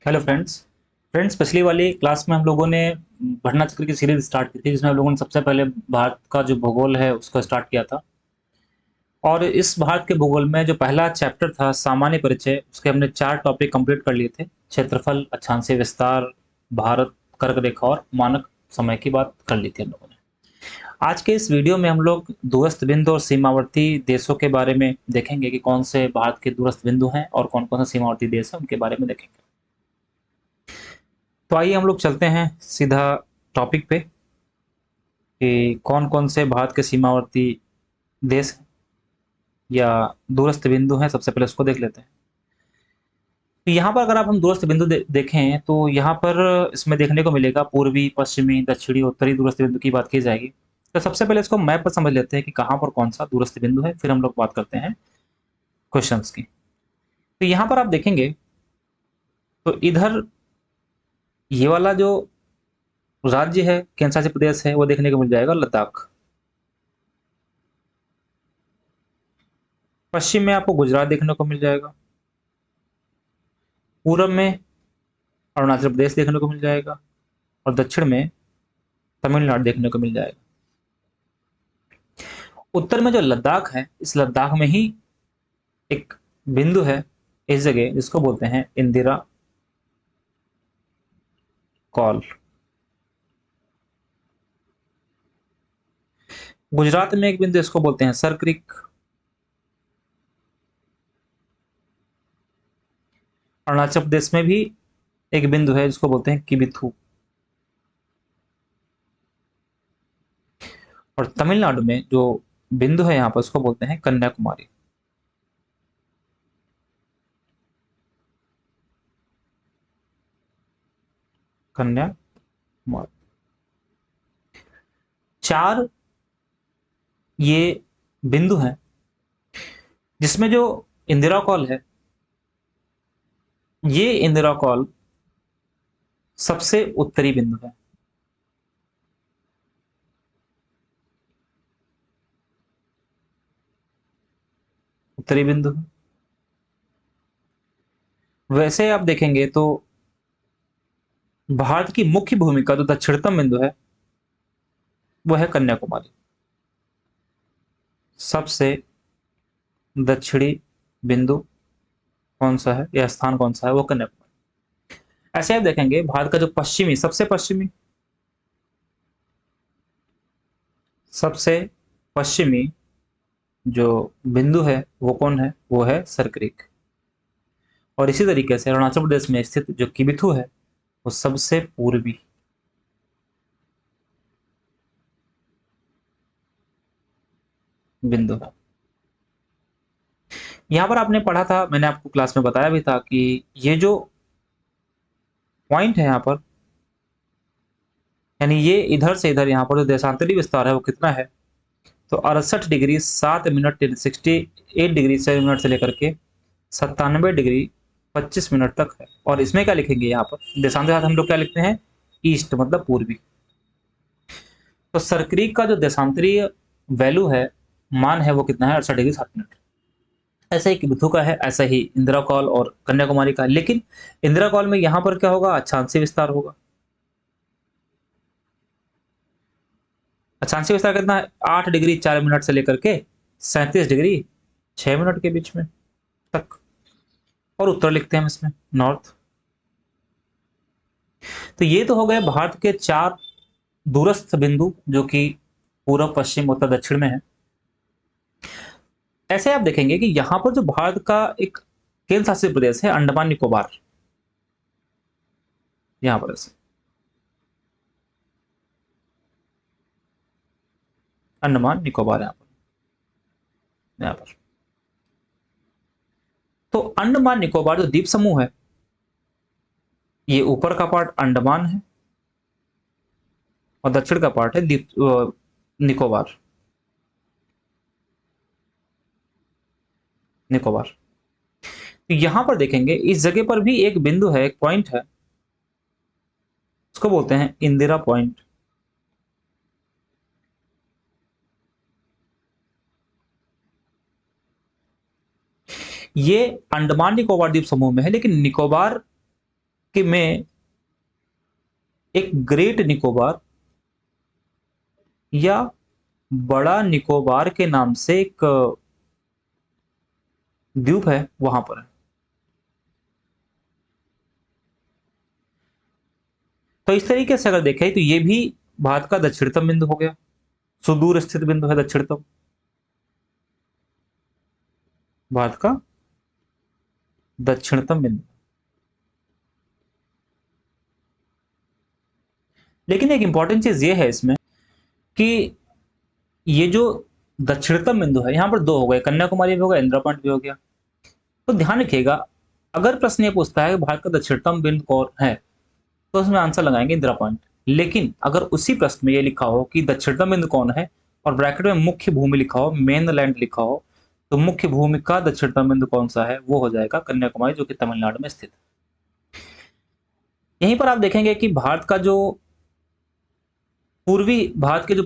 Hello friends. पिछली वाली class में हम लोगों ने घटना चक्र की सीरीज स्टार्ट की थी, जिसमें हम लोगों ने सबसे पहले भारत का जो भूगोल है उसको स्टार्ट किया था। और इस भारत के भूगोल में जो पहला चैप्टर था सामान्य परिचय, उसके हमने 4 टॉपिक कंप्लीट कर लिए थे। क्षेत्रफल, अक्षांशीय विस्तार, भारत, कर्क रेखा और मानक समय की बात कर ली थी हम लोगों ने। आज के इस वीडियो में हम लोग दूरस्थ बिंदु और सीमावर्ती देशों के बारे में देखेंगे कि कौन से भारत के दूरस्थ बिंदु हैं और कौन कौन से सीमावर्ती देश हैं, उनके बारे में देखेंगे। तो आइए हम लोग चलते हैं सीधा टॉपिक पे कि कौन कौन से भारत के सीमावर्ती देश हैं या दूरस्थ बिंदु हैं। सबसे पहले उसको देख लेते हैं। तो यहाँ पर अगर आप हम दूरस्थ बिंदु देखें तो यहाँ पर इसमें देखने को मिलेगा पूर्वी, पश्चिमी, दक्षिणी, उत्तरी दूरस्थ बिंदु की बात की जाएगी। तो सबसे पहले इसको मैप पर समझ लेते हैं कि कहाँ पर कौन सा दूरस्थ बिंदु है, फिर हम लोग बात करते हैं क्वेश्चंस की। तो यहाँ पर आप देखेंगे तो इधर ये वाला जो राज्य है, केंद्र शासित प्रदेश है, वो देखने को मिल जाएगा लद्दाख। पश्चिम में आपको गुजरात देखने को मिल जाएगा। पूरब में अरुणाचल प्रदेश देखने को मिल जाएगा और दक्षिण में तमिलनाडु देखने को मिल जाएगा। उत्तर में जो लद्दाख है, इस लद्दाख में ही एक बिंदु है, इस जगह जिसको बोलते हैं इंदिरा कॉल। गुजरात में एक बिंदु, इसको बोलते हैं सर क्रिक। अरुणाचल प्रदेश में भी एक बिंदु है जिसको बोलते हैं किबिथु। और तमिलनाडु में जो बिंदु है यहाँ पर, उसको बोलते हैं कन्याकुमारी। कन्याकुमारी। 4 ये बिंदु हैं जिसमें जो इंदिरा कॉल है, ये इंदिरा कॉल सबसे उत्तरी बिंदु है। उत्तरी बिंदु है। वैसे आप देखेंगे तो भारत की मुख्य भूमिका जो दक्षिणतम बिंदु है वो है कन्याकुमारी। सबसे दक्षिणी बिंदु कौन सा है या स्थान कौन सा है, वो कन्याकुमारी। ऐसे आप देखेंगे भारत का जो पश्चिमी, सबसे पश्चिमी जो बिंदु है वो कौन है, वो है सरक्रिक। और इसी तरीके से अरुणाचल प्रदेश में स्थित जो किबिथु है वो सबसे पूर्वी बिंदु है। यहां पर आपने पढ़ा था, मैंने आपको क्लास में बताया भी था कि ये जो पॉइंट है यहाँ पर, यानी ये इधर से इधर यहाँ पर जो देशांतरी विस्तार है वो कितना है, तो 68 डिग्री 7 मिनट 68 डिग्री 7 मिनट से लेकर के 97 डिग्री 25 मिनट तक है। और इसमें क्या लिखेंगे, यहाँ पर देशांतर साथ हम लोग क्या लिखते हैं, ईस्ट मतलब पूर्वी। तो सरक्रीक का जो देशांतरीय वैल्यू है, मान है, वो कितना है, 68 डिग्री 7 मिनट। ऐसा ही किबिथु का है, ऐसा ही इंदिरा कॉल और कन्याकुमारी का है। लेकिन इंदिरा कॉल में यहाँ पर क्या होगा, अक्षांशीय विस्तार होगा। अक्षांशीय विस्तार कितना है, 8 डिग्री 4 मिनट से लेकर के 37 डिग्री 6 मिनट के बीच में तक। और उत्तर लिखते हैं हम इसमें नॉर्थ। तो ये तो हो गए भारत के 4 दूरस्थ बिंदु जो कि पूर्व, पश्चिम, उत्तर, दक्षिण में है। ऐसे आप देखेंगे कि यहां पर जो भारत का एक केंद्र शासित प्रदेश है अंडमान निकोबार, यहां पर ऐसे अंडमान निकोबार यहाँ पर। तो अंडमान निकोबार जो द्वीप समूह है, ये ऊपर का पार्ट अंडमान है और दक्षिण का पार्ट है द्वीप निकोबार। निकोबार। तो यहां पर देखेंगे इस जगह पर भी एक बिंदु है, एक पॉइंट है, उसको बोलते हैं इंदिरा पॉइंट। ये अंडमान निकोबार द्वीप समूह में है, लेकिन निकोबार कि में एक ग्रेट निकोबार या बड़ा निकोबार के नाम से एक द्वीप है, वहां पर है। तो इस तरीके से अगर देखें तो ये भी भारत का दक्षिणतम बिंदु हो गया, सुदूर स्थित बिंदु है दक्षिणतम, भारत का दक्षिणतम बिंदु। लेकिन एक इंपॉर्टेंट चीज ये है इसमें कि ये जो दक्षिणतम बिंदु है, यहां पर दो हो गए, कन्याकुमारी भी हो गया, इंदिरा पॉइंट भी हो गया। तो ध्यान रखिएगा, अगर प्रश्न ये पूछता है कि भारत का दक्षिणतम बिंदु कौन है, तो उसमें आंसर लगाएंगे इंदिरा पॉइंट। लेकिन अगर उसी प्रश्न में ये लिखा हो कि दक्षिणतम बिंदु कौन है और ब्रैकेट में मुख्य भूमि लिखा हो, मेन लैंड लिखा हो, तो मुख्य भूमि का दक्षिणतम बिंदु कौन सा है, वो हो जाएगा कन्याकुमारी, जो कि तमिलनाडु में स्थित है। यहीं पर आप देखेंगे कि भारत के जो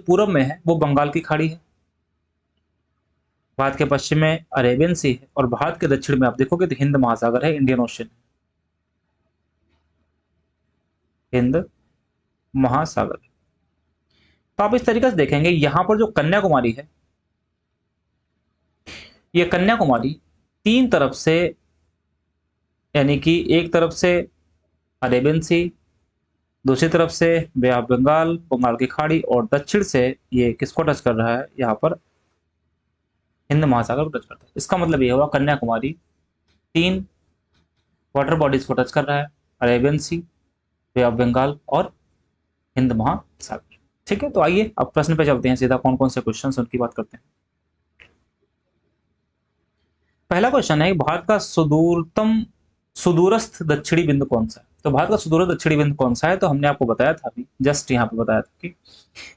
पूर्व में है वो बंगाल की खाड़ी है, भारत के पश्चिम में अरेबियन सी है, और भारत के दक्षिण में आप देखोगे तो हिंद महासागर है, इंडियन ओशन, हिंद महासागर। तो आप इस तरीके से देखेंगे, यहां पर जो कन्याकुमारी है, ये कन्याकुमारी तीन तरफ से, यानी कि एक तरफ से अरेबियन सी, दूसरी तरफ से बे ऑफ बंगाल, बंगाल की खाड़ी, और दक्षिण से ये किसको टच कर रहा है, यहाँ पर हिंद महासागर को टच करता है। इसका मतलब ये हुआ कन्याकुमारी तीन वाटर बॉडीज को टच कर रहा है, Arabian sea, bay of Bengal और हिंद महासागर। ठीक है, तो आइए अब प्रश्न पे चलते हैं सीधा, कौन कौन से क्वेश्चन उनकी बात करते हैं। पहला क्वेश्चन है, भारत का सुदूरस्थ दक्षिणी बिंदु कौन सा है। तो भारत का सुदूरस्थ दक्षिणी बिंदु कौन सा है, तो हमने आपको बताया था अभी, जस्ट यहाँ पे बताया था कि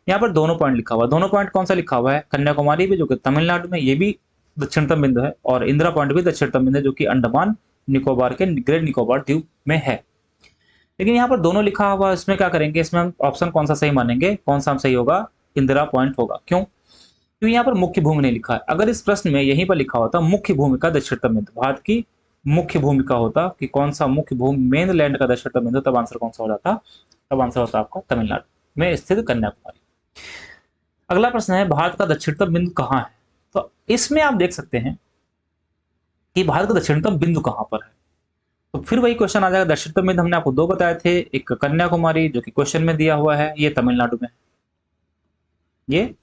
यहाँ पर दोनों पॉइंट लिखा हुआ है। दोनों पॉइंट कौन सा लिखा हुआ है, कन्याकुमारी भी जो कि तमिलनाडु में, ये भी दक्षिणतम बिंदु है, और इंदिरा पॉइंट भी दक्षिणतम बिंदु है, जो कि अंडमान निकोबार के ग्रेट निकोबार द्वीप में है। लेकिन यहाँ पर दोनों लिखा हुआ है, इसमें क्या करेंगे, इसमें हम ऑप्शन कौन सा सही मानेंगे, कौन सा सही होगा, इंदिरा पॉइंट होगा। क्यों? क्योंकि यहाँ पर मुख्य भूमि नहीं लिखा है। अगर इस प्रश्न में यहीं पर लिखा होता मुख्य भूमि का दक्षिणतम बिंदु, भारत की मुख्य भूमिका होता कि कौन सा मुख्य भूमि, मेन लैंड का दक्षिणतम बिंदु, तब आंसर कौन सा हो जाता, तब आंसर होता आपका तमिलनाडु में स्थित कन्याकुमारी। अगला प्रश्न है, भारत का दक्षिणतम बिंदु कहाँ है। तो इसमें आप देख सकते हैं कि भारत का दक्षिणतम बिंदु कहाँ पर है। तो फिर वही क्वेश्चन आ जाएगा, दक्षिणतम बिंदु हमने आपको दो बताए थे, एक कन्याकुमारी जो कि क्वेश्चन में दिया हुआ है, ये तमिलनाडु में, ये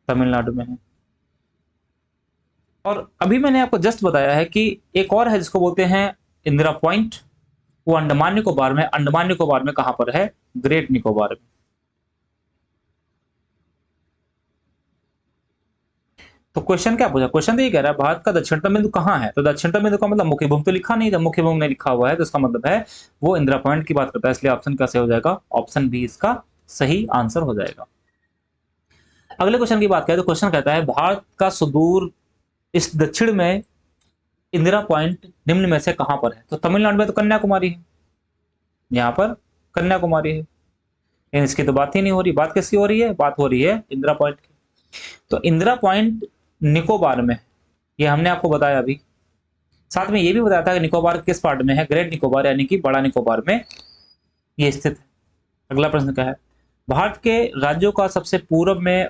तमिलनाडु में है। और अभी मैंने आपको जस्ट बताया है कि एक और है जिसको बोलते हैं इंदिरा पॉइंट, वो अंडमान निकोबार में। अंडमान निकोबार में कहां पर है, ग्रेट निकोबार में। तो क्वेश्चन क्या पूछा, क्वेश्चन तो ये कह रहा है भारत का दक्षिणतम बिंदु कहाँ है। तो दक्षिणतम बिंदु का मतलब मुख्य भूमि तो लिखा नहीं, जब मुख्य भूमि नहीं लिखा हुआ है तो इसका मतलब है वो इंदिरा पॉइंट की बात करता है, इसलिए ऑप्शन कैसे हो जाएगा, ऑप्शन बी इसका सही आंसर हो जाएगा। अगले क्वेश्चन की बात करें तो क्वेश्चन कहता है, भारत का सुदूर इस दक्षिण में इंदिरा पॉइंट निम्न में से कहां पर है। तो तमिलनाडु में तो कन्याकुमारी है, यहाँ पर कन्याकुमारी है, लेकिन इसकी तो बात ही नहीं हो रही। बात किसकी हो रही है, बात हो रही है इंदिरा पॉइंट की। तो इंदिरा पॉइंट निकोबार में, ये हमने आपको बताया अभी। साथ में ये भी बताया था कि निकोबार किस पार्ट में है, ग्रेट निकोबार यानी कि बड़ा निकोबार में ये स्थित है। अगला प्रश्न क्या है, भारत के राज्यों का सबसे पूर्व में,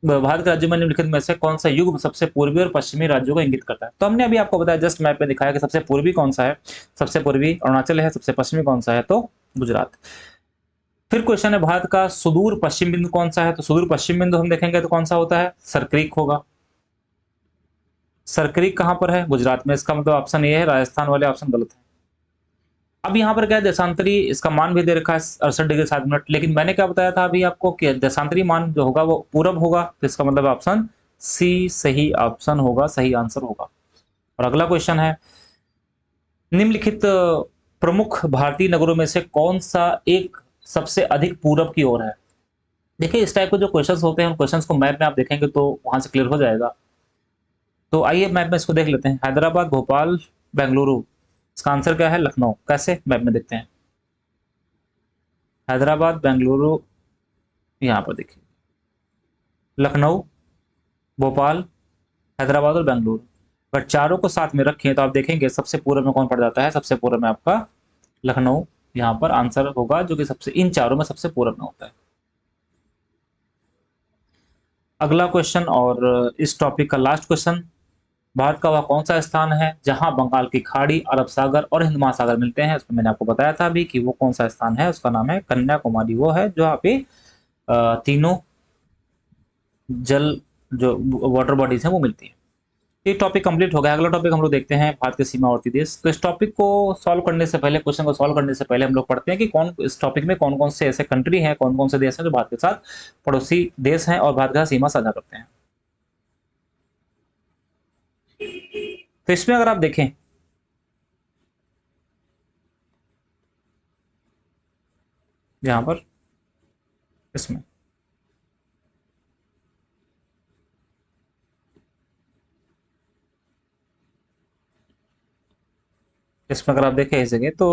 भारत के राज्यों में निम्नलिखित में से कौन सा युग सबसे पूर्वी और पश्चिमी राज्यों को इंगित करता है। तो हमने अभी आपको बताया, जस्ट मैप में दिखाया कि सबसे पूर्वी कौन सा है, सबसे पूर्वी अरुणाचल है, सबसे पश्चिमी कौन सा है, तो गुजरात। फिर क्वेश्चन है, भारत का सुदूर पश्चिम बिंदु कौन सा है। तो सुदूर पश्चिम बिंदु हम देखेंगे तो कौन सा होता है, सरक्रीक होगा। सरक्रीक कहां पर है, गुजरात में। इसका मतलब ऑप्शन ये है, राजस्थान वाले ऑप्शन गलत है। अब यहाँ पर क्या है, देशांतरी इसका मान भी दे रखा है 68°7', लेकिन मैंने क्या बताया था अभी आपको कि देशांतरी मान जो होगा वो पूरब होगा, तो इसका मतलब ऑप्शन सी सही ऑप्शन होगा, सही आंसर होगा। और अगला क्वेश्चन है, निम्नलिखित प्रमुख भारतीय नगरों में से कौन सा एक सबसे अधिक पूरब की ओर है। देखिए, इस टाइप के जो क्वेश्चंस होते हैं, उन क्वेश्चंस को मैप में आप देखेंगे तो वहां से क्लियर हो जाएगा। तो आइए मैप में इसको देख लेते हैं, हैदराबाद, भोपाल, बेंगलुरु। इसका आंसर क्या है, लखनऊ। कैसे, मैप में देखते हैं, हैदराबाद, बेंगलुरु, यहाँ पर देखिए, लखनऊ, भोपाल, हैदराबाद और बेंगलुरु। अगर चारों को साथ में रखें तो आप देखेंगे सबसे पूर्व में कौन पड़ जाता है, सबसे पूर्व में आपका लखनऊ यहाँ पर आंसर होगा, जो कि सबसे इन चारों में सबसे पूर्व में होता है। अगला क्वेश्चन और इस टॉपिक का लास्ट क्वेश्चन, भारत का वह कौन सा स्थान है जहां बंगाल की खाड़ी, अरब सागर और हिंद महासागर मिलते हैं? इसमें मैंने आपको बताया था अभी कि वो कौन सा स्थान है, उसका नाम है कन्याकुमारी। वो है जो यहाँ पे तीनों जल जो वाटर बॉडीज हैं वो मिलती हैं। ये टॉपिक कंप्लीट हो गया। अगला टॉपिक हम लोग देखते हैं भारत के सीमावर्ती देश। तो इस टॉपिक को सॉल्व करने से पहले, क्वेश्चन को सॉल्व करने से पहले हम लोग पढ़ते हैं कि कौन इस टॉपिक में कौन कौन से ऐसे कंट्री हैं, कौन कौन से देश हैं जो भारत के साथ पड़ोसी देश हैं और भारत के साथ सीमा साझा करते हैं। तो इसमें अगर आप देखें, यहाँ पर इसमें इसमें अगर आप देखें इस जगह तो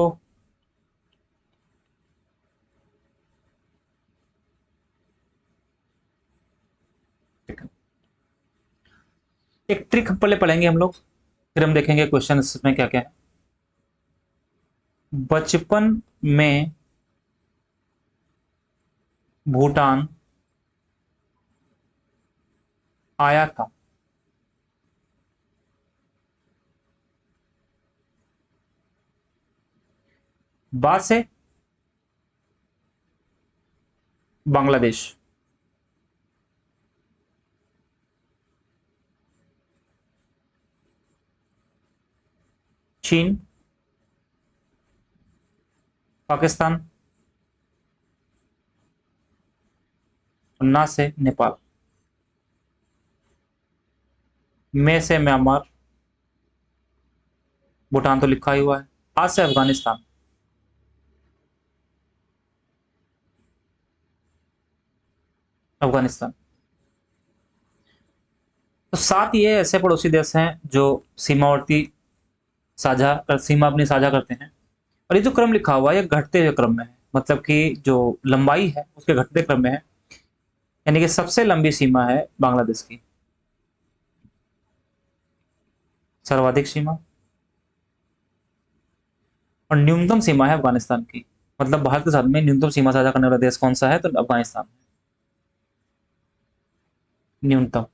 एक ट्रिक पहले पढ़ेंगे हम लोग, फिर हम देखेंगे क्वेश्चन इसमें क्या क्या है। बचपन में भूटान आया था। बाद से बांग्लादेश। चीन, पाकिस्तान और ना से नेपाल, में से म्यांमार, भूटान तो लिखा ही हुआ है, आज से अफगानिस्तान। अफगानिस्तान। तो सात ये ऐसे पड़ोसी देश हैं जो सीमावर्ती सीमा अपनी साझा करते हैं। और ये जो क्रम लिखा हुआ है ये घटते हुए क्रम में है, मतलब कि जो लंबाई है उसके घटते क्रम में है। यानी कि सबसे लंबी सीमा है बांग्लादेश की, सर्वाधिक सीमा, और न्यूनतम सीमा है अफगानिस्तान की। मतलब भारत के साथ में न्यूनतम सीमा साझा करने वाला देश कौन सा है, तो अफगानिस्तान। न्यूनतम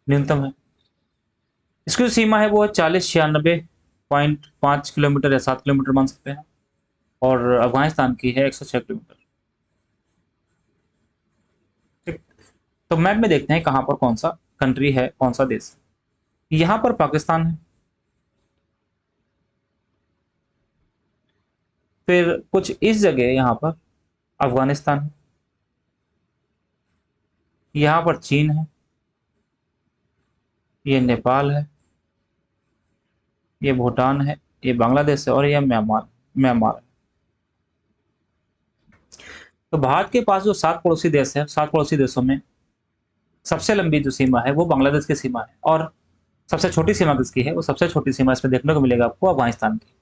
न्यूनतम है। इसकी जो सीमा है वो 40-96.5 किलोमीटर या 7 किलोमीटर मान सकते हैं, और अफगानिस्तान की है 106 किलोमीटर। ठीक। तो मैप में देखते हैं कहाँ पर कौन सा कंट्री है, कौन सा देश है। यहाँ पर पाकिस्तान है, फिर कुछ इस जगह यहाँ पर अफगानिस्तान है, यहाँ पर चीन है, ये नेपाल है, ये भूटान है, ये बांग्लादेश है और ये म्यांमार म्यांमार है। तो भारत के पास जो सात पड़ोसी देश है, सात पड़ोसी देशों में सबसे लंबी जो सीमा है वो बांग्लादेश की सीमा है, और सबसे छोटी सीमा किसकी है, वो सबसे छोटी सीमा इसमें देखने को मिलेगा आपको अफगानिस्तान की।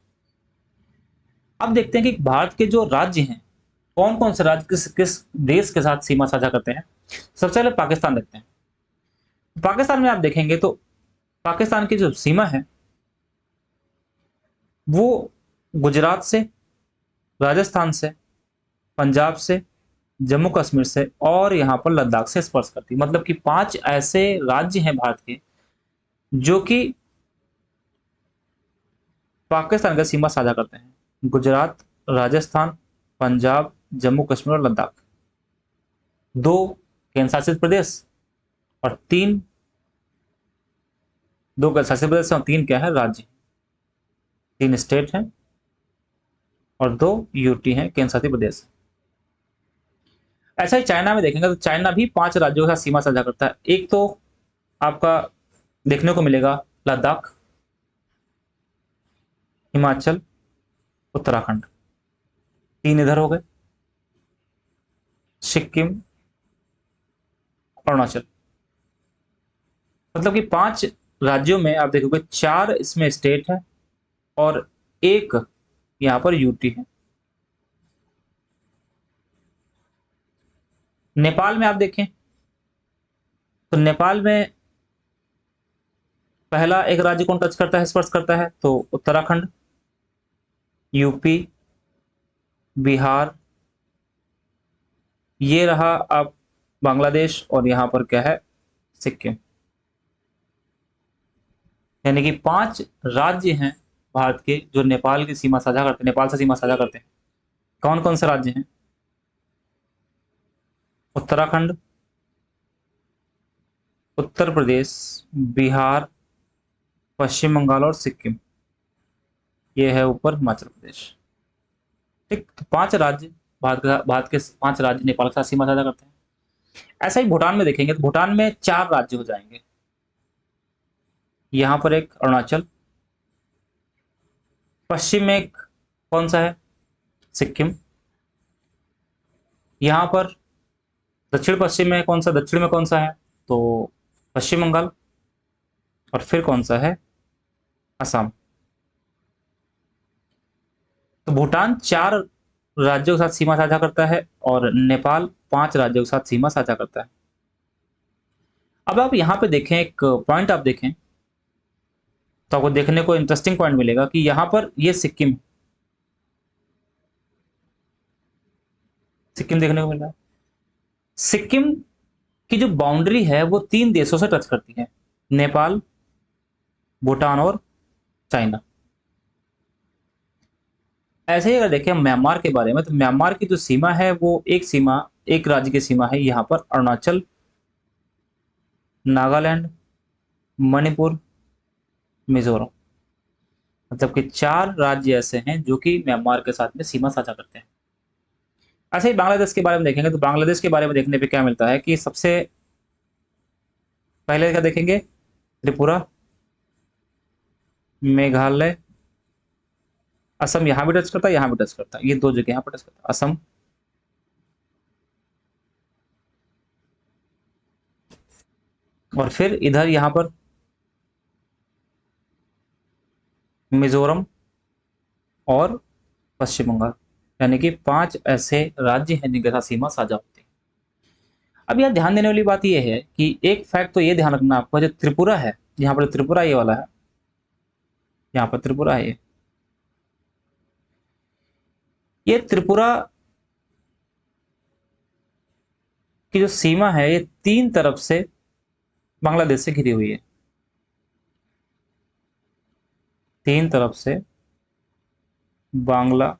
अब देखते हैं कि भारत के जो राज्य हैं, कौन कौन से राज्य किस किस देश के साथ सीमा साझा करते हैं। सबसे पहले पाकिस्तान देखते हैं। पाकिस्तान में आप देखेंगे तो पाकिस्तान की जो सीमा है वो गुजरात से, राजस्थान से, पंजाब से, जम्मू कश्मीर से और यहाँ पर लद्दाख से स्पर्श करती है। मतलब कि पांच ऐसे राज्य हैं भारत के जो कि पाकिस्तान का सीमा साझा करते हैं। गुजरात, राजस्थान, पंजाब, जम्मू कश्मीर और लद्दाख। दो केंद्र शासित प्रदेश और तीन, दो केंद्र शासित प्रदेश और तीन क्या है, राज्य। तीन स्टेट हैं और दो यूटी हैं, केंद्र शासित प्रदेश। ऐसा ही चाइना में देखेंगे तो चाइना भी पांच राज्यों के साथ सीमा साझा करता है। एक तो आपका देखने को मिलेगा लद्दाख, हिमाचल, उत्तराखंड। तीन इधर हो गए, सिक्किम, अरुणाचल। मतलब कि पांच राज्यों में आप देखोगे चार इसमें स्टेट है और एक यहाँ पर यूटी है। नेपाल में आप देखें तो नेपाल में पहला एक राज्य कौन टच करता है, स्पर्श करता है? तो उत्तराखंड, यूपी, बिहार, ये रहा अब बांग्लादेश, और यहां पर क्या है, सिक्किम। यानी कि 5 राज्य हैं भारत के जो नेपाल की सीमा साझा करते हैं, नेपाल से सीमा साझा करते हैं। कौन कौन से राज्य हैं? उत्तराखंड, उत्तर प्रदेश, बिहार, पश्चिम बंगाल और सिक्किम। ये है ऊपर हिमाचल प्रदेश। ठीक, तो 5 राज्य भारत के 5 राज्य नेपाल के साथ सीमा साझा करते हैं। ऐसा ही भूटान में देखेंगे तो भूटान में 4 राज्य हो जाएंगे। यहां पर एक अरुणाचल, पश्चिम में एक कौन सा है, सिक्किम। यहां पर दक्षिण पश्चिम में कौन सा, दक्षिण में कौन सा है, तो पश्चिम बंगाल। और फिर कौन सा है, असम। तो भूटान 4 राज्यों के साथ सीमा साझा करता है और नेपाल 5 राज्यों के साथ सीमा साझा करता है। अब आप यहां पे देखें, एक पॉइंट आप देखें तो आपको देखने को इंटरेस्टिंग पॉइंट मिलेगा कि यहां पर ये सिक्किम, सिक्किम देखने को मिल रहा है। सिक्किम की जो बाउंड्री है वो 3 देशों से टच करती है, नेपाल, भूटान और चाइना। ऐसे ही अगर देखें म्यांमार के बारे में, तो म्यांमार की जो सीमा है वो एक सीमा, एक राज्य की सीमा है, यहां पर अरुणाचल, नागालैंड, मणिपुर, मिजोरम। मतलब कि 4 राज्य ऐसे हैं जो कि म्यांमार के साथ में सीमा साझा करते हैं। ऐसे ही बांग्लादेश के बारे में देखेंगे तो बांग्लादेश के बारे में देखने पे क्या मिलता है कि सबसे पहले क्या देखेंगे, त्रिपुरा, मेघालय, असम यहां भी टच करता है, यहां भी टच करता है, ये 2 जगह यहां पर टच करता है, असम। और फिर इधर यहां पर मिजोरम और पश्चिम बंगाल। यानी कि 5 ऐसे राज्य हैं जिनके साथ सीमा साझा होती है। अब यहाँ ध्यान देने वाली बात यह है कि एक फैक्ट तो ये ध्यान रखना आपको, जो त्रिपुरा है, यहाँ पर त्रिपुरा ये वाला है, यहाँ पर त्रिपुरा है, ये त्रिपुरा की जो सीमा है ये 3 तरफ से बांग्लादेश से घिरी हुई है, 3 तरफ से बांग्लादेश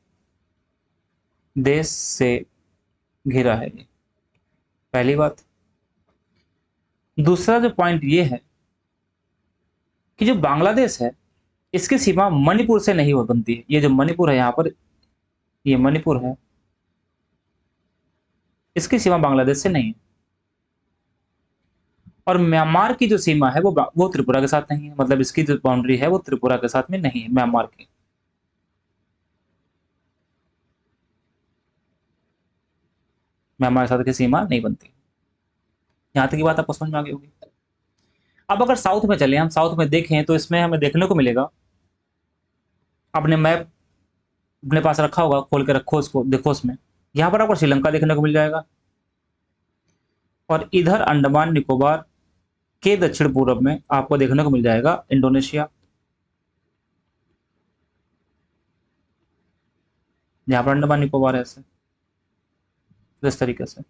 से घिरा है ये, पहली बात। दूसरा जो पॉइंट ये है कि जो बांग्लादेश है इसकी सीमा मणिपुर से नहीं हो बनती है। ये जो मणिपुर है यहाँ पर, ये मणिपुर है, इसकी सीमा बांग्लादेश से नहीं है। और म्यांमार की जो सीमा है वो त्रिपुरा के साथ नहीं है, मतलब इसकी जो बाउंड्री है वो त्रिपुरा के साथ में नहीं है, म्यांमार की। म्यांमार के साथ की सीमा नहीं बनती। यहां तक की बात आपको समझ में आ गई होगी। अब अगर साउथ में चले, हम साउथ में देखें तो इसमें हमें देखने को मिलेगा, आपने मैप अपने पास रखा होगा, खोल के रखो उसको, देखो उसमें यहां पर आपको श्रीलंका देखने को मिल जाएगा। और इधर अंडमान निकोबार के दक्षिण पूर्व में आपको देखने को मिल जाएगा इंडोनेशिया। यहाँ पर अंडमान निकोबार है ऐसे, तो इस तरीके से,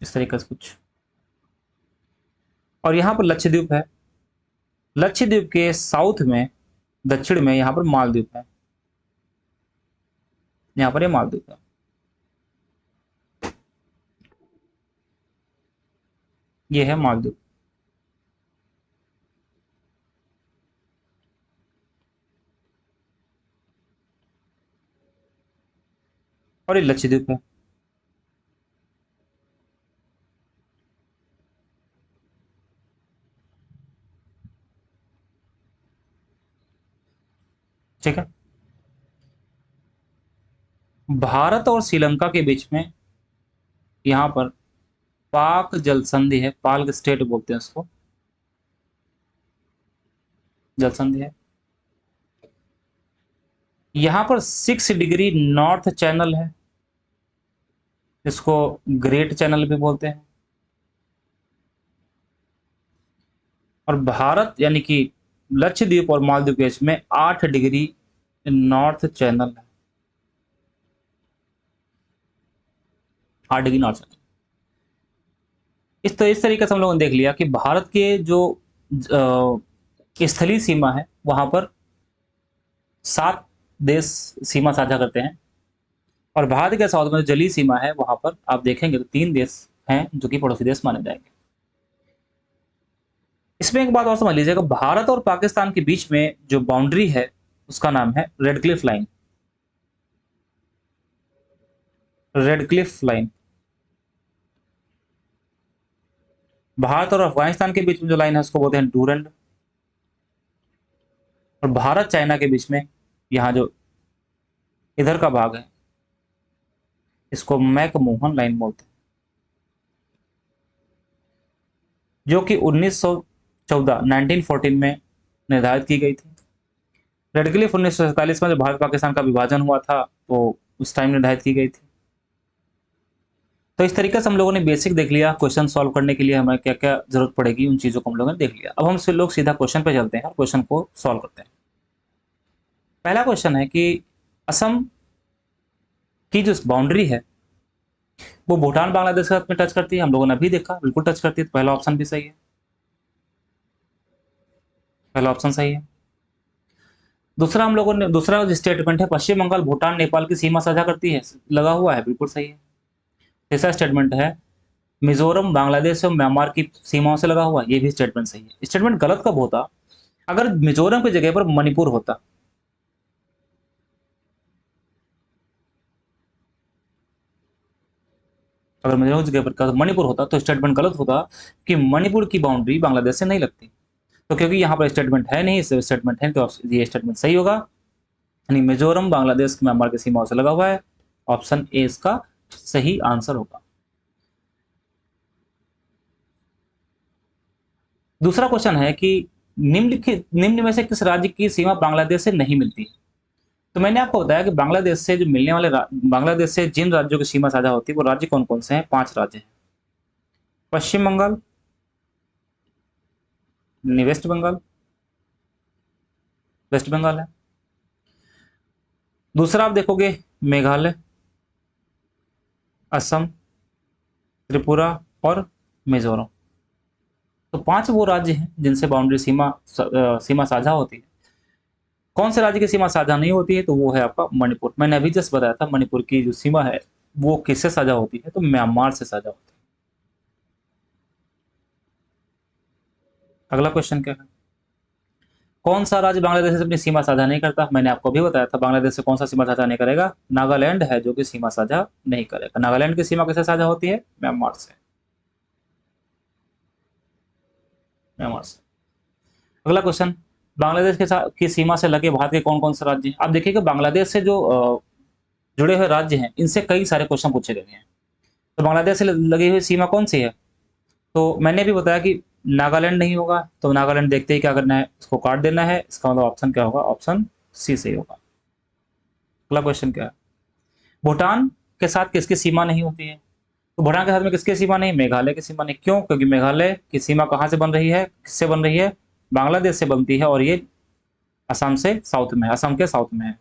इस तरीके से कुछ। और यहाँ पर लक्षद्वीप है, लक्षद्वीप के साउथ में, दक्षिण में यहाँ पर मालदीव है, यहाँ पर ये मालदीव है, ये है मालदीव। और ये लक्षद्वीप है। ठीक है, भारत और श्रीलंका के बीच में यहाँ पर पाक जल संधि है, पाक स्टेट बोलते हैं उसको, जल संधि है। यहाँ पर 6 डिग्री नॉर्थ चैनल है, इसको ग्रेट चैनल भी बोलते हैं। और भारत यानी कि लक्षद्वीप और मालदीव के बीच में 8 डिग्री नॉर्थ चैनल है। 8 डिग्री नॉर्थ चैनल। इस तरीके से हम लोगों ने देख लिया कि भारत के जो स्थलीय सीमा है वहां पर 7 देश सीमा साझा करते हैं, और भारत के साउथ में जो जलीय सीमा है वहां पर आप देखेंगे तो 3 देश हैं जो कि पड़ोसी देश माने जाएंगे। इसमें एक बात और समझ लीजिएगा, भारत और पाकिस्तान के बीच में जो बाउंड्री है उसका नाम है red Cliff line. Red Cliff line. Bharat और अफगानिस्तान के बीच में जो लाइन है उसको बोलते हैं डूरंड। और भारत चाइना के बीच में यहाँ जो इधर का भाग है इसको मैकमोहन लाइन बोलते हैं, जो कि 1914 में निर्धारित की गई थी। रेड क्लिफ 1947 में जब भारत पाकिस्तान का विभाजन हुआ था तो उस टाइम निर्धारित की गई थी। तो इस तरीके से हम लोगों ने बेसिक देख लिया, क्वेश्चन सॉल्व करने के लिए हमें क्या क्या जरूरत पड़ेगी उन चीजों को हम लोगों ने देख लिया। अब हम लोग सीधा क्वेश्चन पे चलते हैं और क्वेश्चन को सॉल्व करते हैं। पहला क्वेश्चन है कि असम की जो बाउंड्री है वो भूटान बांग्लादेश के साथ में टच करती है। हम लोगों ने अभी देखा, बिल्कुल टच करती है, तो पहला ऑप्शन भी सही है। पहला ऑप्शन सही है। दूसरा हम लोगों ने दूसरा जो स्टेटमेंट है, पश्चिम बंगाल भूटान नेपाल की सीमा साझा करती है, लगा हुआ है, बिल्कुल सही है। तीसरा स्टेटमेंट है मिजोरम बांग्लादेश और म्यांमार की सीमाओं से लगा हुआ है, ये भी स्टेटमेंट सही है। स्टेटमेंट गलत कब होता? अगर मिजोरम की जगह पर मणिपुर होता। अगर मिजोरम की जगह पर मणिपुर होता तो स्टेटमेंट गलत होता कि मणिपुर की बाउंड्री बांग्लादेश से नहीं लगती। तो क्योंकि यहाँ पर स्टेटमेंट है नहीं, स्टेटमेंट है तो ये स्टेटमेंट सही होगा, यानी मिजोरम बांग्लादेश म्यांमार की सीमाओं से लगा हुआ है। ऑप्शन ए इसका सही आंसर होगा। दूसरा क्वेश्चन है कि निम्न में से किस राज्य की सीमा बांग्लादेश से नहीं मिलती? तो मैंने आपको बताया कि बांग्लादेश से जो मिलने वाले बांग्लादेश से जिन राज्यों की सीमा साझा होती है वो राज्य कौन कौन से हैं? 5 राज्य हैं। पश्चिम बंगाल, वेस्ट बंगाल, वेस्ट बंगाल है। दूसरा आप देखोगे मेघालय, असम, त्रिपुरा और मिजोरम। तो 5 वो राज्य हैं जिनसे बाउंड्री सीमा साझा होती है। कौन से राज्य की सीमा साझा नहीं होती है? तो वो है आपका मणिपुर। मैंने अभी जस्ट बताया था मणिपुर की जो सीमा है वो किससे साझा होती है? तो म्यांमार से साझा होती है। अगला क्वेश्चन क्या है? कौन सा राज्य बांग्लादेश से अपनी सीमा साझा नहीं करता? मैंने आपको अभी बताया था बांग्लादेश से कौन सा सीमा साझा नहीं करेगा? नागालैंड है जो कि सीमा साझा नहीं करेगा। नागालैंड की सीमा किससे साझा होती है? म्यांमार से। म्यांमार से। अगला क्वेश्चन, बांग्लादेश के साथ की सीमा से लगे भारत के कौन कौन से राज्य हैं? आप देखिएगा बांग्लादेश से जो जुड़े हुए राज्य हैं इनसे कई सारे क्वेश्चन पूछे गए हैं। तो बांग्लादेश से लगी हुई सीमा कौन सी है? तो मैंने भी बताया कि नागालैंड नहीं होगा, तो नागालैंड देखते ही क्या करना है, इसको काट देना है। इसका मतलब ऑप्शन क्या होगा? ऑप्शन सी सही होगा। अगला क्वेश्चन क्या है? भूटान के साथ किसकी सीमा नहीं होती है? तो भूटान के साथ में किसकी सीमा नहीं? मेघालय की सीमा नहीं। क्यों? क्योंकि मेघालय की सीमा कहाँ से बन रही है, किससे बन रही है? बांग्लादेश से बनती है, और ये असम से साउथ में, असम के साउथ में है।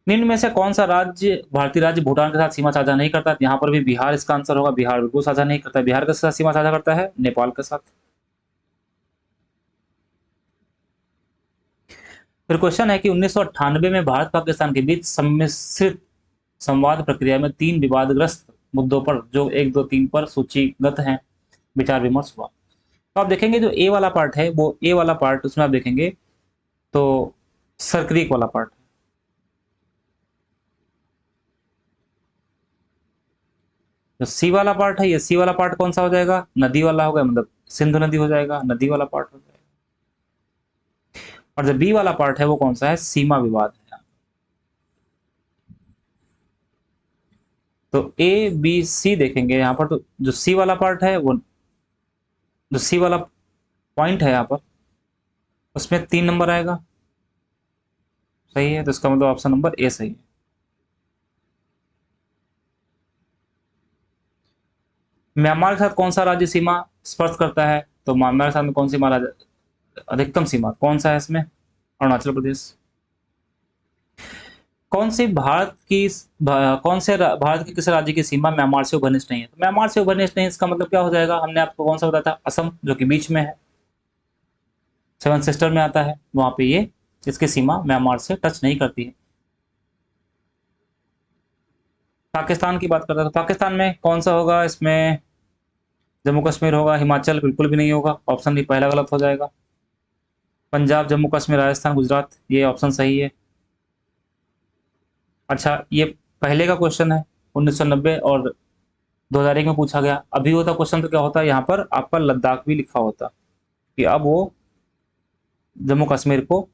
निम्न में से कौन सा राज्य, भारतीय राज्य भूटान के साथ सीमा साझा नहीं करता? यहाँ पर भी बिहार इसका आंसर होगा। बिहार बिल्कुल साझा नहीं करता। बिहार के साथ सीमा साझा करता है नेपाल के साथ। फिर क्वेश्चन है कि 1998 में भारत पाकिस्तान के बीच सम्मिश्रित संवाद प्रक्रिया में 3 विवादग्रस्त मुद्दों पर, जो 1, 2, 3 पर सूचीगत हैं, विचार विमर्श हुआ। तो आप देखेंगे जो ए वाला पार्ट है, वो ए वाला पार्ट उसमें आप देखेंगे तो सरक्रीक वाला पार्ट। जो सी वाला पार्ट है, ये सी वाला पार्ट कौन सा हो जाएगा? नदी वाला होगा, मतलब सिंधु नदी हो जाएगा, नदी वाला पार्ट हो जाएगा। और जो बी वाला पार्ट है वो कौन सा है? सीमा विवाद है। तो ए बी सी देखेंगे यहाँ पर, तो जो सी वाला पार्ट है वो, जो सी वाला पॉइंट है यहाँ पर, उसमें 3 नंबर आएगा। सही है, तो इसका मतलब ऑप्शन नंबर ए सही है। म्यांमार के साथ कौन सा राज्य सीमा स्पर्श करता है? तो म्यांमार के साथ में कौन सी अधिकतम सीमा कौन सा है इसमें? अरुणाचल प्रदेश। कौन सी भारत की कौन से भारत के किस राज्य की सीमा म्यांमार से घनिष्ठ नहीं है? तो म्यांमार से घनिष्ठ नहीं, इसका मतलब क्या हो जाएगा? हमने आपको कौन सा बताया था? असम, जो कि बीच में है, सेवन सिस्टर में आता है, वहां पे ये इसकी सीमा म्यांमार से टच नहीं करती है। पाकिस्तान की बात करता है तो पाकिस्तान में कौन सा होगा? इसमें जम्मू कश्मीर होगा, हिमाचल बिल्कुल भी नहीं होगा, ऑप्शन भी पहला गलत हो जाएगा। पंजाब, जम्मू कश्मीर, राजस्थान, गुजरात, ये ऑप्शन सही है। अच्छा, ये पहले का क्वेश्चन है, 1990 और 2001 में पूछा गया। अभी होता क्वेश्चन तो क्या होता है, यहाँ पर आपका लद्दाख भी लिखा होता कि अब वो जम्मू कश्मीर को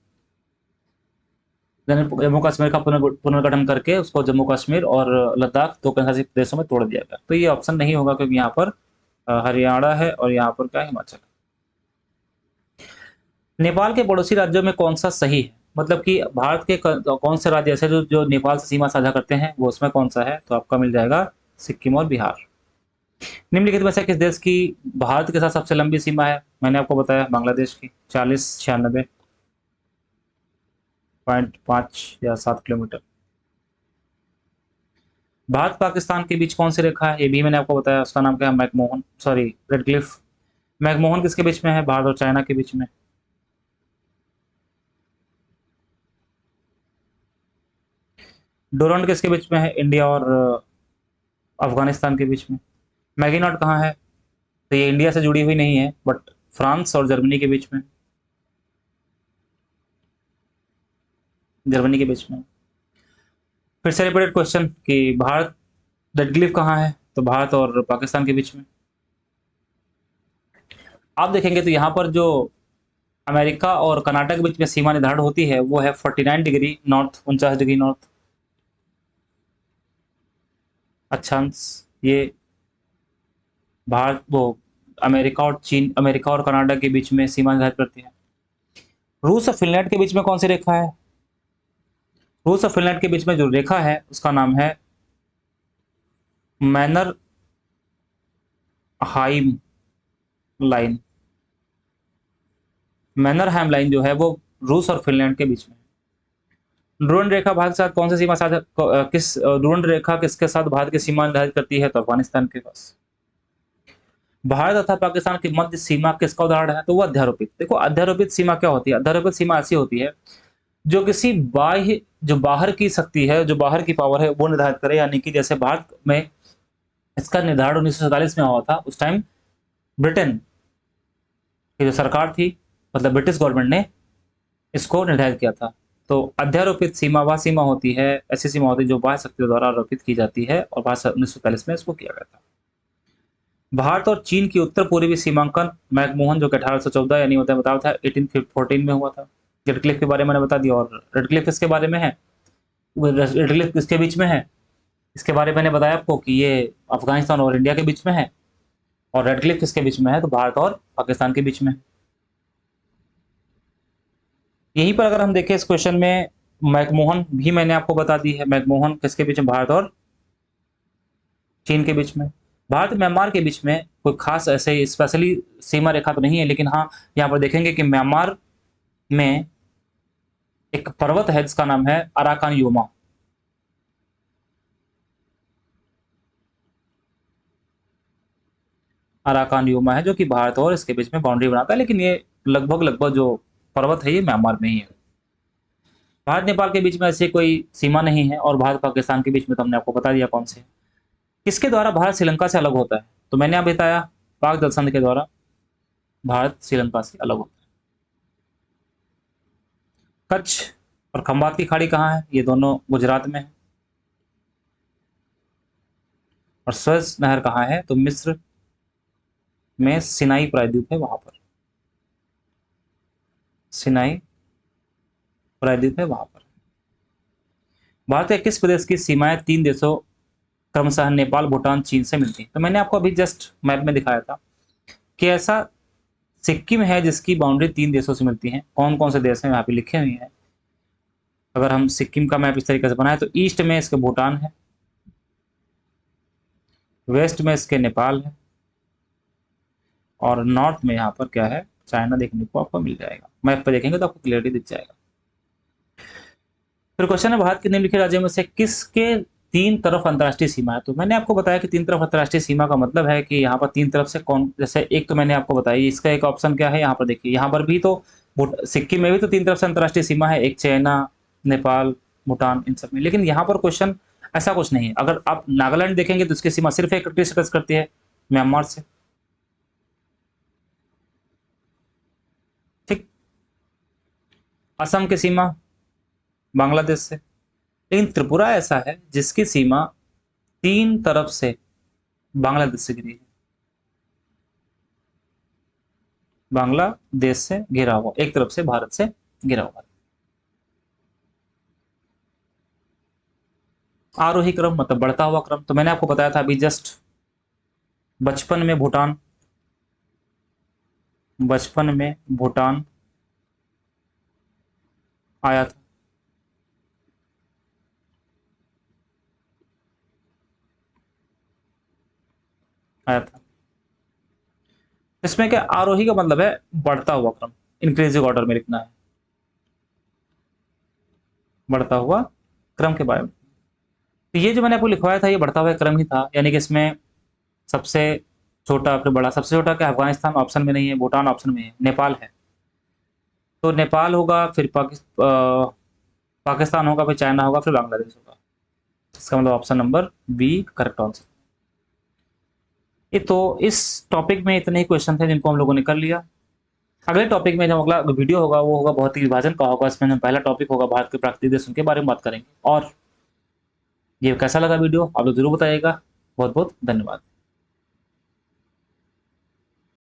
जम्मू कश्मीर का पुनर्गठन करके उसको जम्मू कश्मीर और लद्दाख दो केंद्रशासित प्रदेशों में तोड़ दिया गया। तो ये ऑप्शन नहीं होगा क्योंकि यहाँ पर हरियाणा है और यहाँ पर क्या है? हिमाचल। नेपाल के पड़ोसी राज्यों में कौन सा सही है? मतलब कि भारत के कौन से राज्य ऐसे जो जो नेपाल से सीमा साझा करते हैं, वो उसमें कौन सा है? तो आपका मिल जाएगा सिक्किम और बिहार। निम्नलिखित में से किस देश की भारत के साथ सबसे लंबी सीमा है? मैंने आपको बताया बांग्लादेश की, 4096.5 या 7 किलोमीटर। भारत पाकिस्तान के बीच कौन सी रेखा है? ये भी मैंने आपको बताया, उसका नाम क्या है? McMahon, sorry, red Cliff. McMahon किसके बीच में है? भारत और चाइना के बीच में। डोरंड किसके बीच में है? इंडिया और अफगानिस्तान के बीच में। मैगिनॉट कहाँ है? तो ये इंडिया से जुड़ी हुई नहीं है, बट फ्रांस और जर्मनी के बीच में, जर्मनी के बीच में। फिर से रिपीटेड क्वेश्चन कि भारत, रेड क्लिफ कहाँ है? तो भारत और पाकिस्तान के बीच में। आप देखेंगे तो यहाँ पर जो अमेरिका और कर्नाटक के बीच में सीमा निर्धारण होती है वो है 49 डिग्री नॉर्थ, 49 डिग्री नॉर्थ, अक्षांश। ये भारत वो अमेरिका और चीन, अमेरिका और कनाडा के बीच में सीमा निर्धारित करती है। रूस और फिनलैंड के बीच में कौन सी रेखा है? रूस और फिनलैंड के बीच में जो रेखा है उसका नाम है मैनर हाइम लाइन। मैनरहैम लाइन जो है वो रूस और फिनलैंड के बीच में। ड्रोन रेखा भारत के साथ कौन सी सीमा साझा किस ड्रोन रेखा किसके साथ भारत की सीमा निर्धारित करती है? तो अफगानिस्तान के पास। भारत तथा पाकिस्तान की मध्य सीमा किसका उदाहरण है? तो वो अध्यारोपित। देखो, अध्यारोपित सीमा क्या होती है? अध्यारोपित सीमा ऐसी होती है जो किसी बाह्य, जो बाहर की शक्ति है, जो बाहर की पावर है, वो निर्धारित करे। यानी कि जैसे भारत में इसका निर्धारण 1947 में हुआ था, उस टाइम ब्रिटेन की जो सरकार थी, मतलब ब्रिटिश गवर्नमेंट ने इसको निर्धारित किया था। तो अध्यारोपित सीमा वह सीमा होती है, ऐसी सीमा होती है जो बाह्य शक्तियों द्वारा आरोपित की जाती है, और भारत 1947 में इसको किया गया था। भारत और चीन की उत्तर पूर्वी सीमांकन मैकमोहन, जो कि 1814 यानी होता है, बताया था 1814 में हुआ था। रेडक्लिफ के बारे में मैंने बता दिया। और रेडक्लिफ किसके बारे में है? रेडक्लिफ किसके बीच में है? इसके बारे में मैंने बताया आपको कि ये अफगानिस्तान और इंडिया के बीच में है। और रेडक्लिफ किसके बीच में है? तो भारत और पाकिस्तान के बीच में। यहीं पर अगर हम देखें इस क्वेश्चन में, मैकमोहन भी मैंने आपको बता दी है। मैकमोहन किसके बीच में? भारत और चीन के बीच में। भारत म्यांमार के बीच में कोई खास ऐसे स्पेशली सीमा रेखा तो नहीं है, लेकिन हाँ, यहाँ पर देखेंगे कि म्यांमार में एक पर्वत है जिसका नाम है अराकान योमा। अराकान योमा है जो कि भारत और इसके बीच में बाउंड्री बनाता है, लेकिन ये लगभग लगभग जो पर्वत है ये म्यांमार में ही है। भारत नेपाल के बीच में ऐसी कोई सीमा नहीं है, और भारत पाकिस्तान के बीच में तो हमने आपको बता दिया कौन से। किसके द्वारा भारत श्रीलंका से अलग होता है? तो मैंने आप बताया पाक जल संधि के द्वारा भारत श्रीलंका से अलग होता है। कच्छ और खंबात की खाड़ी कहाँ है? ये दोनों गुजरात में है। और स्वेज नहर कहाँ है? तो मिस्र में सिनाई प्रायद्वीप है, वहां पर सिनाई प्रायद्वीप है, वहां पर। भारत के किस प्रदेश की सीमाएं तीन देशों क्रमशः नेपाल, भूटान, चीन से मिलती हैं? तो मैंने आपको अभी जस्ट मैप में दिखाया था कि ऐसा सिक्किम है जिसकी बाउंड्री तीन देशों से मिलती है। कौन कौन से देश हैं यहाँ पे लिखे हुए हैं। अगर हम सिक्किम का मैप इस तरीके से बनाए तो ईस्ट में इसके भूटान है, वेस्ट में इसके नेपाल है, और नॉर्थ में यहाँ पर क्या है, चाइना देखने को आपको मिल जाएगा। मैप पे देखेंगे तो आपको क्लियरली दिख जाएगा। फिर क्वेश्चन है, भारत के निम्नलिखित राज्यों में से किसके तीन तरफ अंतर्राष्ट्रीय सीमा है? तो मैंने आपको बताया कि तीन तरफ अंतर्राष्ट्रीय सीमा का मतलब है कि यहाँ पर तीन तरफ से कौन, जैसे एक तो मैंने आपको बताई, इसका एक ऑप्शन क्या है, यहाँ पर देखिए, यहाँ पर भी तो सिक्किम में भी तो तीन तरफ से अंतर्राष्ट्रीय सीमा है, एक चाइना, नेपाल, भूटान, इन सब में। लेकिन यहाँ पर क्वेश्चन ऐसा कुछ नहीं है। अगर आप नागालैंड देखेंगे तो उसकी सीमा सिर्फ एक कंट्री से टच करती है, म्यांमार से। ठीक। असम की सीमा बांग्लादेश से। लेकिन त्रिपुरा ऐसा है जिसकी सीमा तीन तरफ से बांग्लादेश से घिरी है, बांग्लादेश से घिरा हुआ, एक तरफ से भारत से घिरा हुआ। आरोही क्रम मतलब बढ़ता हुआ क्रम, तो मैंने आपको बताया था अभी जस्ट, बचपन में भूटान, बचपन में भूटान आया था। आया था। इसमें क्या, आरोही का मतलब है बढ़ता हुआ क्रम, इंक्रीजिंग ऑर्डर में लिखना है, बढ़ता हुआ क्रम के बारे में। तो ये जो मैंने आपको लिखवाया था ये बढ़ता हुआ क्रम ही था, यानी कि इसमें सबसे छोटा फिर बड़ा। सबसे छोटा क्या, अफगानिस्तान ऑप्शन में नहीं है, भूटान ऑप्शन में है, नेपाल है। तो नेपाल होगा, फिर पाकिस्तान होगा, फिर चाइना होगा, फिर बांग्लादेश होगा। इसका मतलब option number B correct answer. ये तो इस टॉपिक में इतने ही क्वेश्चन थे जिनको हम लोगों ने कर लिया। अगले टॉपिक में जब अगला वीडियो होगा वो होगा बहुत ही विभाजन का होगा। इसमें हम पहला टॉपिक होगा भारत के प्राकृतिक देश, उनके बारे में बात करेंगे। और ये कैसा लगा वीडियो आप लोग जरूर बताइएगा। बहुत बहुत धन्यवाद।